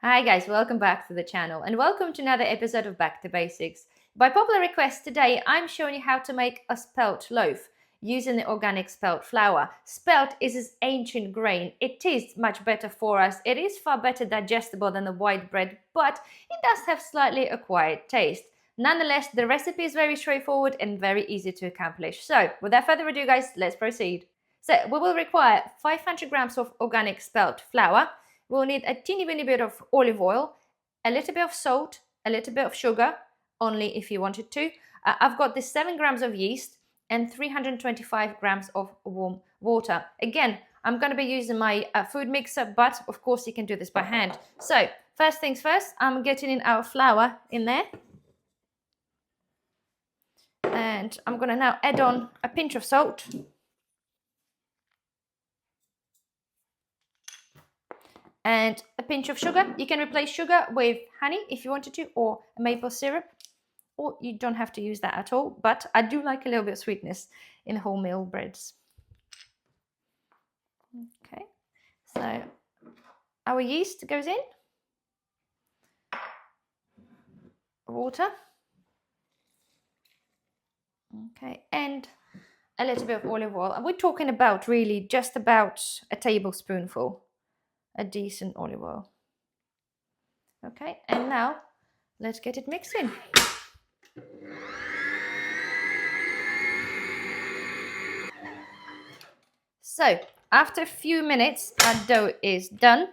Hi guys, welcome back to the channel and welcome to another episode of Back to Basics. By popular request today, I'm showing you how to make a spelt loaf using the organic spelt flour. Spelt is this ancient grain. It is much better for us. It is far better digestible than the white bread, but it does have slightly acquired taste. Nonetheless, the recipe is very straightforward and very easy to accomplish. So without further ado guys, let's proceed. So we will require 500 grams of organic spelt flour. We'll need a teeny bit of olive oil, a little bit of salt, a little bit of sugar, only if you wanted to. I've got this 7 grams of yeast and 325 grams of warm water. Again, I'm going to be using my food mixer, but of course you can do this by hand. So first things first, I'm getting in our flour in there. And I'm going to now add on a pinch of salt. And a pinch of sugar. You can replace sugar with honey if you wanted to, or a maple syrup, or you don't have to use that at all, but I do like a little bit of sweetness in wholemeal breads. Okay, so our yeast goes in, water, okay, and a little bit of olive oil. And we're talking about really just about a tablespoonful. A decent olive oil. Okay, and now let's get it mixed in. So after a few minutes, our dough is done.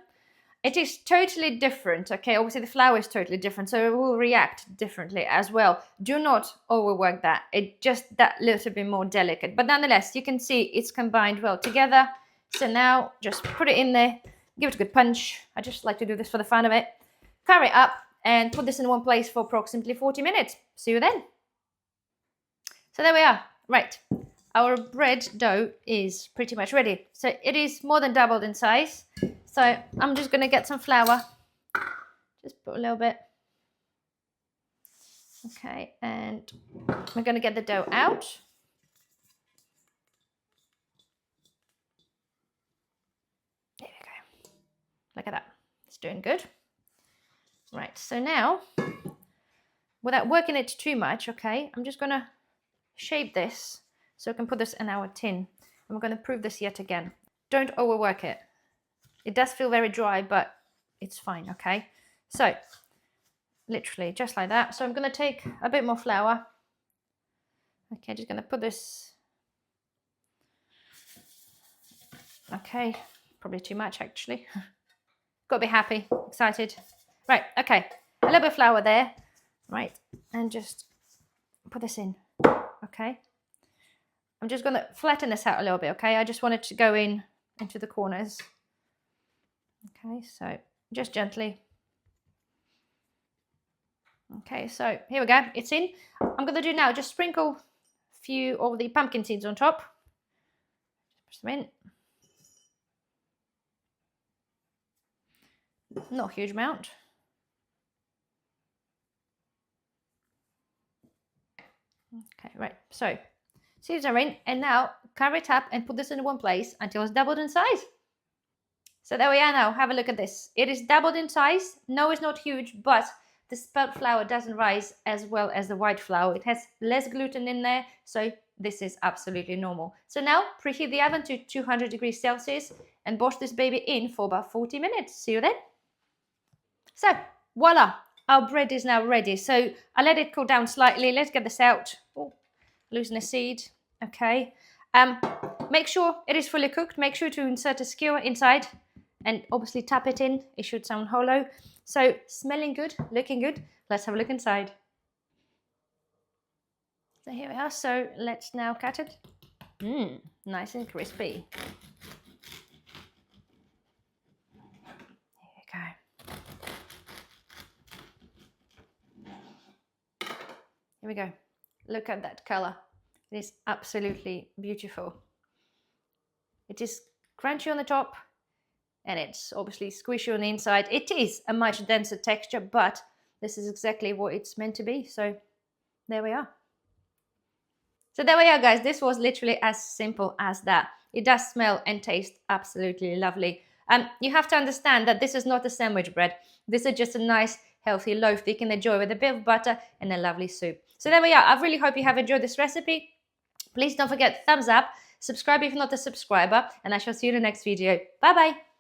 It is totally different. Okay, obviously the flour is totally different, so it will react differently as well. Do not overwork that. It's just that little bit more delicate, but nonetheless you can see it's combined well together. So now just put it in there. Give it a good punch. I just like to do this for the fun of it. Cover it up and put this in one place for approximately 40 minutes. See you then. So there we are. Right. Our bread dough is pretty much ready. So it is more than doubled in size. So I'm just going to get some flour. Just put a little bit. Okay. And we're going to get the dough out. Look at that. It's doing good. Right, so now, without working it too much, okay, I'm just going to shape this so I can put this in our tin. And we're going to prove this yet again. Don't overwork it. It does feel very dry, but it's fine, okay? So, literally, just like that. So I'm going to take a bit more flour. Okay, just going to put this. Okay, probably too much, actually. Got to be happy, excited. Right, okay, a little bit of flour there, right, and just put this in, okay. I'm just going to flatten this out a little bit, okay. I just want it to go into the corners. Okay, so just gently. Okay, so here we go, it's in. I'm going to do now, just sprinkle a few of the pumpkin seeds on top. Just push them in. Not a huge amount. Okay, right, so seeds are in, and now cover it up and put this in one place until it's doubled in size. So there we are now, have a look at this. It is doubled in size. No, it's not huge, but the spelt flour doesn't rise as well as the white flour. It has less gluten in there, so this is absolutely normal. So now preheat the oven to 200 degrees Celsius and wash this baby in for about 40 minutes. See you then. So, voila, our bread is now ready. So I let it cool down slightly. Let's get this out. Oh, losing a seed. Okay. Make sure it is fully cooked. Make sure to insert a skewer inside and obviously tap it in. It should sound hollow. So smelling good, looking good. Let's have a look inside. So here we are. So let's now cut it. Nice and crispy. Here we go. Here we go. Look at that color. It is absolutely beautiful. It is crunchy on the top and it's obviously squishy on the inside. It is a much denser texture, but this is exactly what it's meant to be. So there we are. So there we are, guys. This was literally as simple as that. It does smell and taste absolutely lovely. You have to understand that this is not a sandwich bread. This is just a nice, healthy loaf that you can enjoy with a bit of butter and a lovely soup. So there we are. I really hope you have enjoyed this recipe. Please don't forget thumbs up, subscribe if you're not a subscriber, and I shall see you in the next video. Bye bye.